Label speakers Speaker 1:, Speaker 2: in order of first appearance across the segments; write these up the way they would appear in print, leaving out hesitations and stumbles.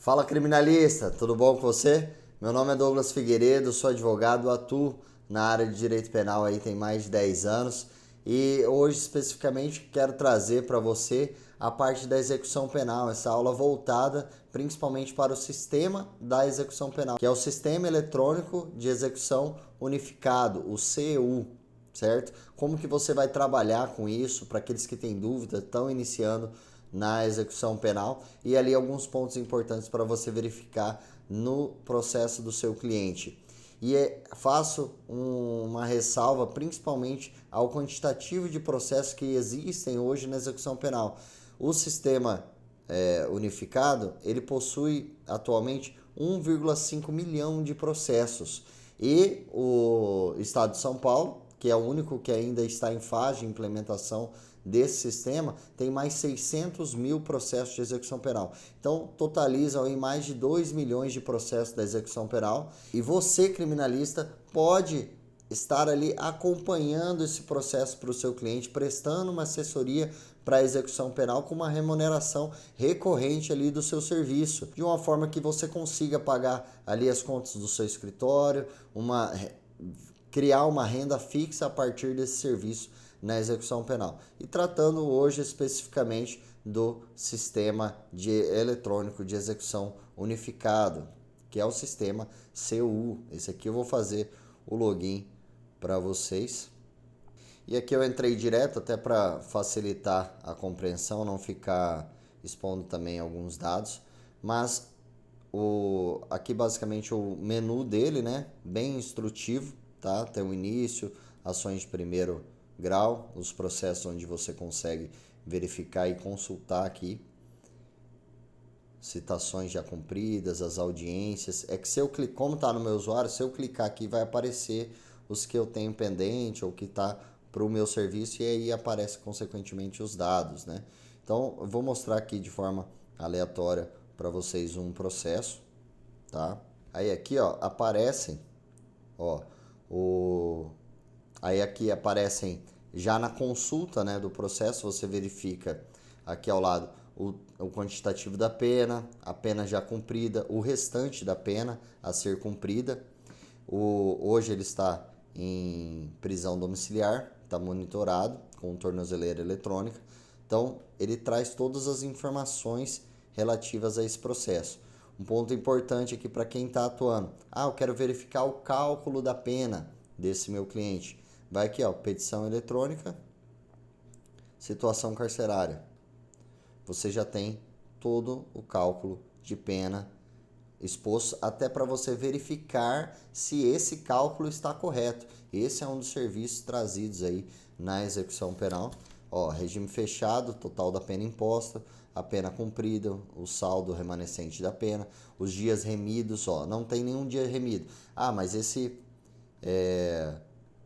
Speaker 1: Fala criminalista, tudo bom com você? Meu nome é Douglas Figueiredo, sou advogado, atuo na área de direito penal aí tem mais de 10 anos e hoje especificamente quero trazer para você a parte da execução penal, essa aula voltada principalmente para o sistema da execução penal, que é o Sistema Eletrônico de Execução Unificado, o CEU, certo? Como que você vai trabalhar com isso para aqueles que têm dúvida, estão iniciando na execução penal e ali alguns pontos importantes para você verificar no processo do seu cliente. Faço uma ressalva principalmente ao quantitativo de processos que existem hoje na execução penal. O sistema unificado, ele possui atualmente 1,5 milhão de processos e o Estado de São Paulo, que é o único que ainda está em fase de implementação desse sistema, tem mais 600 mil processos de execução penal. Então, totalizam aí mais de 2 milhões de processos da execução penal. E você, criminalista, pode estar ali acompanhando esse processo para o seu cliente, prestando uma assessoria para a execução penal com uma remuneração recorrente ali do seu serviço, de uma forma que você consiga pagar ali as contas do seu escritório, criar uma renda fixa a partir desse serviço na execução penal. E tratando hoje especificamente do sistema eletrônico de execução unificado, que é o sistema CEU. Esse aqui eu vou fazer o login para vocês. E aqui eu entrei direto até para facilitar a compreensão, não ficar expondo também alguns dados, mas aqui basicamente o menu dele, né, bem instrutivo, tá? Tem o início, ações de primeiro grau, os processos onde você consegue verificar e consultar aqui, citações já cumpridas, as audiências. É que se eu clicar, como está no meu usuário, se eu clicar aqui vai aparecer os que eu tenho pendente ou que está para o meu serviço e aí aparece consequentemente os dados, né? Então eu vou mostrar aqui de forma aleatória para vocês um processo, tá? Aí aqui, ó, aparecem, ó, aí aqui aparecem já na consulta, né, do processo, você verifica aqui ao lado o quantitativo da pena, a pena já cumprida, o restante da pena a ser cumprida. Hoje ele está em prisão domiciliar, está monitorado com tornozeleira eletrônica. Então, ele traz todas as informações relativas a esse processo. Um ponto importante aqui para quem está atuando. Eu quero verificar o cálculo da pena desse meu cliente. Vai aqui, ó, petição eletrônica, situação carcerária. Você já tem todo o cálculo de pena exposto, até para você verificar se esse cálculo está correto. Esse é um dos serviços trazidos aí na execução penal. Ó, regime fechado, total da pena imposta, a pena cumprida, o saldo remanescente da pena, os dias remidos, ó, não tem nenhum dia remido. Mas esse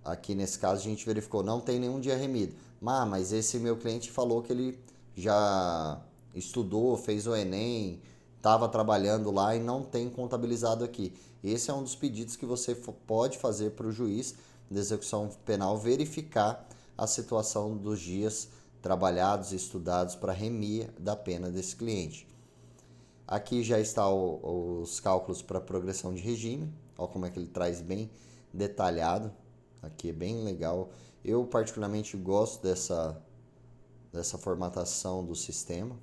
Speaker 1: aqui nesse caso a gente verificou, não tem nenhum dia remido. Mas esse meu cliente falou que ele já estudou, fez o Enem, estava trabalhando lá e não tem contabilizado aqui. Esse é um dos pedidos que você pode fazer para o juiz de execução penal verificar a situação dos dias trabalhados e estudados para remir da pena desse cliente. Aqui já está os cálculos para progressão de regime. Olha como é que ele traz bem detalhado. Aqui é bem legal. Eu particularmente gosto dessa formatação do sistema.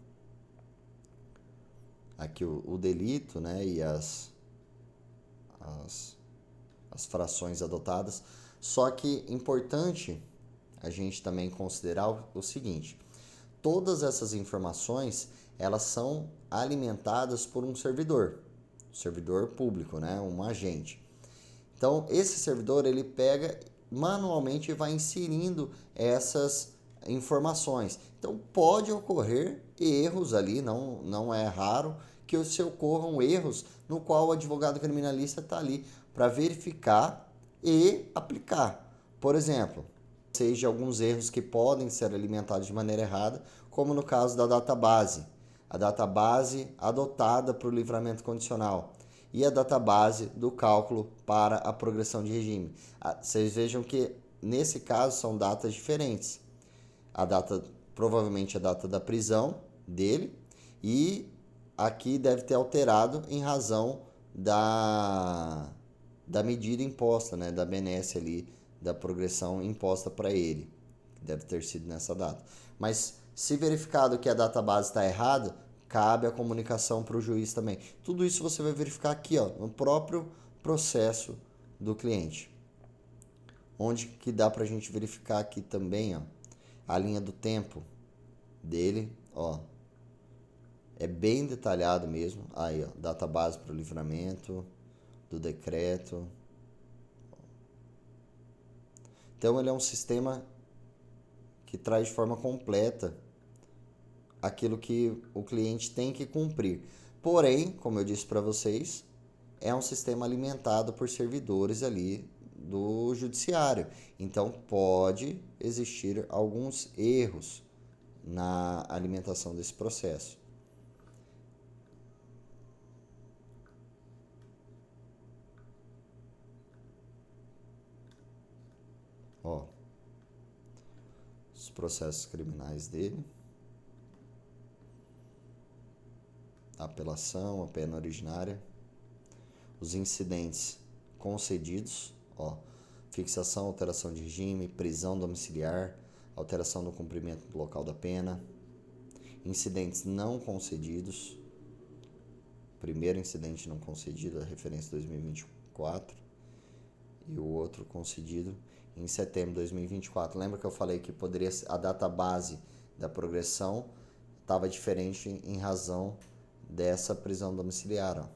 Speaker 1: Aqui o delito, né, e as frações adotadas. Só que importante a gente também considerar o seguinte: todas essas informações elas são alimentadas por um servidor público, né, um agente. Então esse servidor ele pega manualmente e vai inserindo essas informações. Então pode ocorrer erros ali, não é raro que se ocorram erros no qual o advogado criminalista está ali para verificar e aplicar. Por exemplo, seja alguns erros que podem ser alimentados de maneira errada, como no caso da database. A database adotada para o livramento condicional e a database do cálculo para a progressão de regime. Vocês vejam que nesse caso são datas diferentes. A data, provavelmente a data da prisão dele e aqui deve ter alterado em razão da medida imposta, né, da benesse ali, da progressão imposta para ele. Deve ter sido nessa data. Mas se verificado que a database está errada, cabe a comunicação para o juiz também. Tudo isso você vai verificar aqui, ó, no próprio processo do cliente. Onde que dá para a gente verificar aqui também, ó, a linha do tempo dele, ó. É bem detalhado mesmo. Aí, ó, database para o livramento do decreto. Então, ele é um sistema que traz de forma completa aquilo que o cliente tem que cumprir. Porém, como eu disse para vocês, é um sistema alimentado por servidores ali do judiciário. Então, pode existir alguns erros na alimentação desse processo. Ó, os processos criminais dele, a apelação, a pena originária, os incidentes concedidos, ó, fixação, alteração de regime, prisão domiciliar, alteração no cumprimento do local da pena, incidentes não concedidos, primeiro incidente não concedido, a referência 2024, e o outro concedido em setembro de 2024. Lembra que eu falei que poderia a data base da progressão estava diferente em razão dessa prisão domiciliar, ó.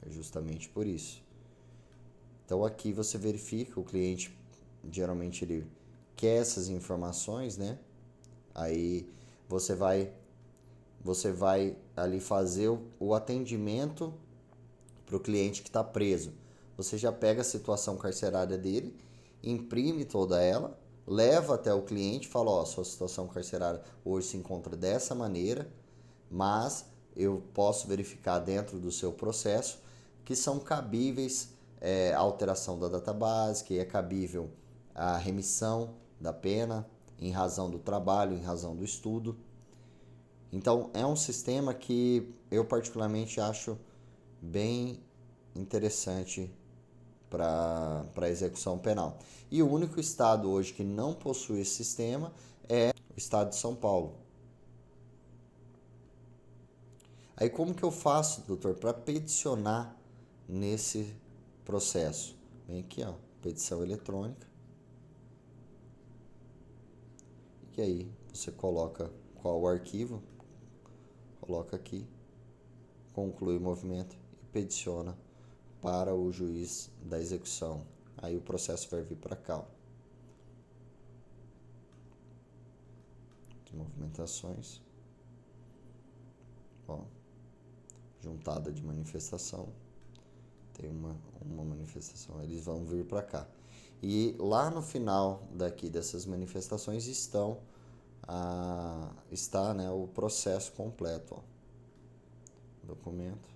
Speaker 1: É justamente por isso. Então aqui você verifica, o cliente geralmente ele quer essas informações, né? Aí você vai ali fazer o atendimento para o cliente que está preso. Você já pega a situação carcerária dele, imprime toda ela, leva até o cliente, fala, ó, sua situação carcerária hoje se encontra dessa maneira, mas eu posso verificar dentro do seu processo que são cabíveis a alteração da database, que é cabível a remissão da pena em razão do trabalho, em razão do estudo. Então, é um sistema que eu particularmente acho bem interessante para a execução penal. E o único estado hoje que não possui esse sistema é o estado de São Paulo. Aí como que eu faço, doutor, para peticionar nesse processo? Vem aqui, ó, petição eletrônica. E aí você coloca qual o arquivo, coloca aqui, conclui o movimento e peticiona para o juiz da execução. Aí o processo vai vir para cá, ó. Movimentações, ó, juntada de manifestação, tem uma manifestação, eles vão vir para cá. E lá no final daqui dessas manifestações está, né, o processo completo, ó, documento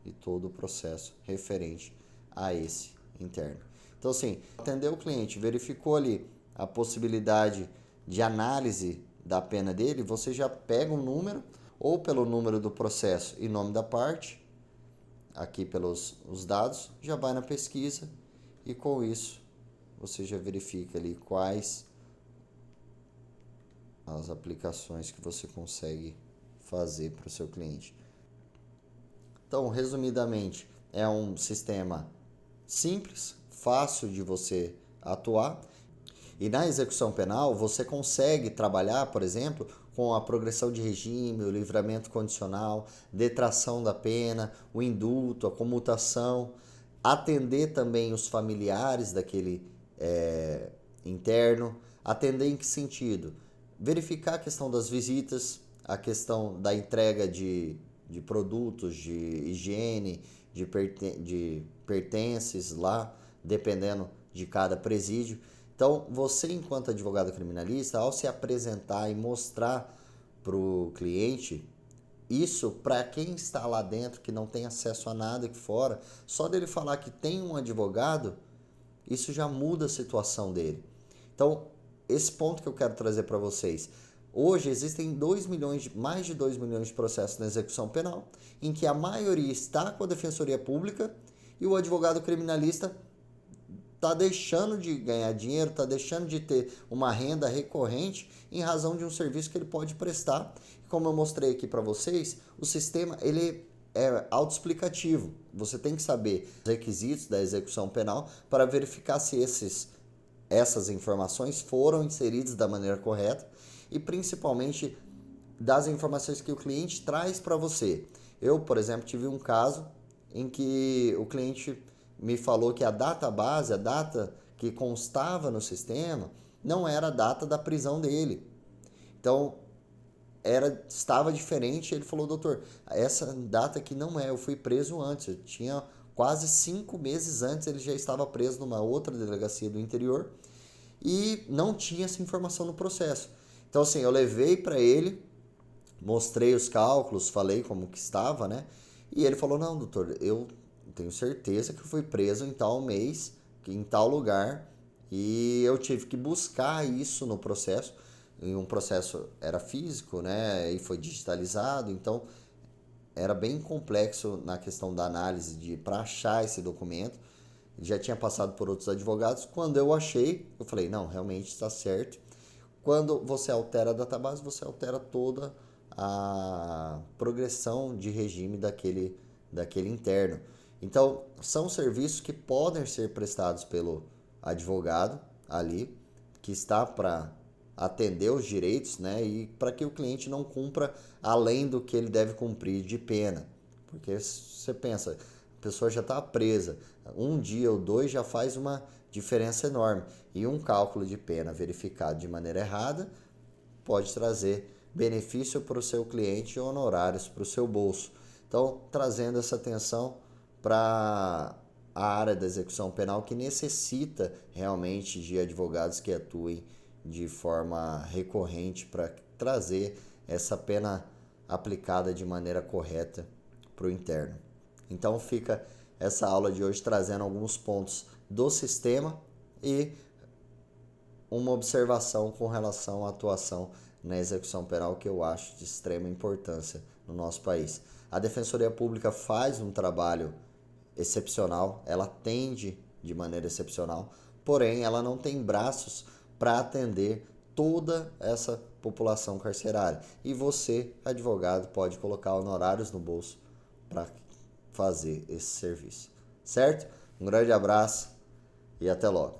Speaker 1: e todo o processo referente a esse interno. Então, assim, atendeu o cliente, verificou ali a possibilidade de análise da pena dele, você já pega um número, ou pelo número do processo e nome da parte, aqui pelos os dados, já vai na pesquisa e com isso você já verifica ali quais as aplicações que você consegue fazer para o seu cliente. Então, resumidamente, é um sistema simples, fácil de você atuar. E na execução penal, você consegue trabalhar, por exemplo, com a progressão de regime, o livramento condicional, detração da pena, o indulto, a comutação, atender também os familiares daquele interno. Atender em que sentido? Verificar a questão das visitas, a questão da entrega de produtos, de higiene, de pertences lá, dependendo de cada presídio. Então, você, enquanto advogado criminalista, ao se apresentar e mostrar para o cliente, isso para quem está lá dentro, que não tem acesso a nada aqui fora, só dele falar que tem um advogado, isso já muda a situação dele. Então, esse ponto que eu quero trazer para vocês, Hoje existem mais de 2 milhões de processos na execução penal, em que a maioria está com a Defensoria Pública e o advogado criminalista está deixando de ganhar dinheiro, está deixando de ter uma renda recorrente em razão de um serviço que ele pode prestar. Como eu mostrei aqui para vocês, o sistema ele é autoexplicativo. Você tem que saber os requisitos da execução penal para verificar se essas informações foram inseridas da maneira correta e principalmente das informações que o cliente traz para você. Eu, por exemplo, tive um caso em que o cliente me falou que a database, a data que constava no sistema, não era a data da prisão dele. Então, estava diferente. Ele falou: doutor, essa data aqui não é, eu fui preso antes. Eu tinha quase 5 meses antes, ele já estava preso numa outra delegacia do interior e não tinha essa informação no processo. Então, assim, eu levei para ele, mostrei os cálculos, falei como que estava, né? E ele falou: não, doutor, eu tenho certeza que eu fui preso em tal mês, em tal lugar, e eu tive que buscar isso no processo. E um processo era físico, né? E foi digitalizado, então era bem complexo na questão da análise para achar esse documento. Já tinha passado por outros advogados. Quando eu achei, eu falei: não, realmente está certo. Quando você altera a database, você altera toda a progressão de regime daquele interno. Então, são serviços que podem ser prestados pelo advogado ali, que está para atender os direitos, né? E para que o cliente não cumpra além do que ele deve cumprir de pena. Porque você pensa, a pessoa já está presa, um dia ou dois já faz uma diferença enorme. E um cálculo de pena verificado de maneira errada pode trazer benefício para o seu cliente e honorários para o seu bolso. Então, trazendo essa atenção para a área da execução penal, que necessita realmente de advogados que atuem de forma recorrente para trazer essa pena aplicada de maneira correta para o interno. Então fica essa aula de hoje trazendo alguns pontos do sistema e uma observação com relação à atuação na execução penal que eu acho de extrema importância no nosso país. A Defensoria Pública faz um trabalho excepcional, ela atende de maneira excepcional, porém ela não tem braços para atender toda essa população carcerária. E você, advogado, pode colocar honorários no bolso para fazer esse serviço. Certo? Um grande abraço e até logo.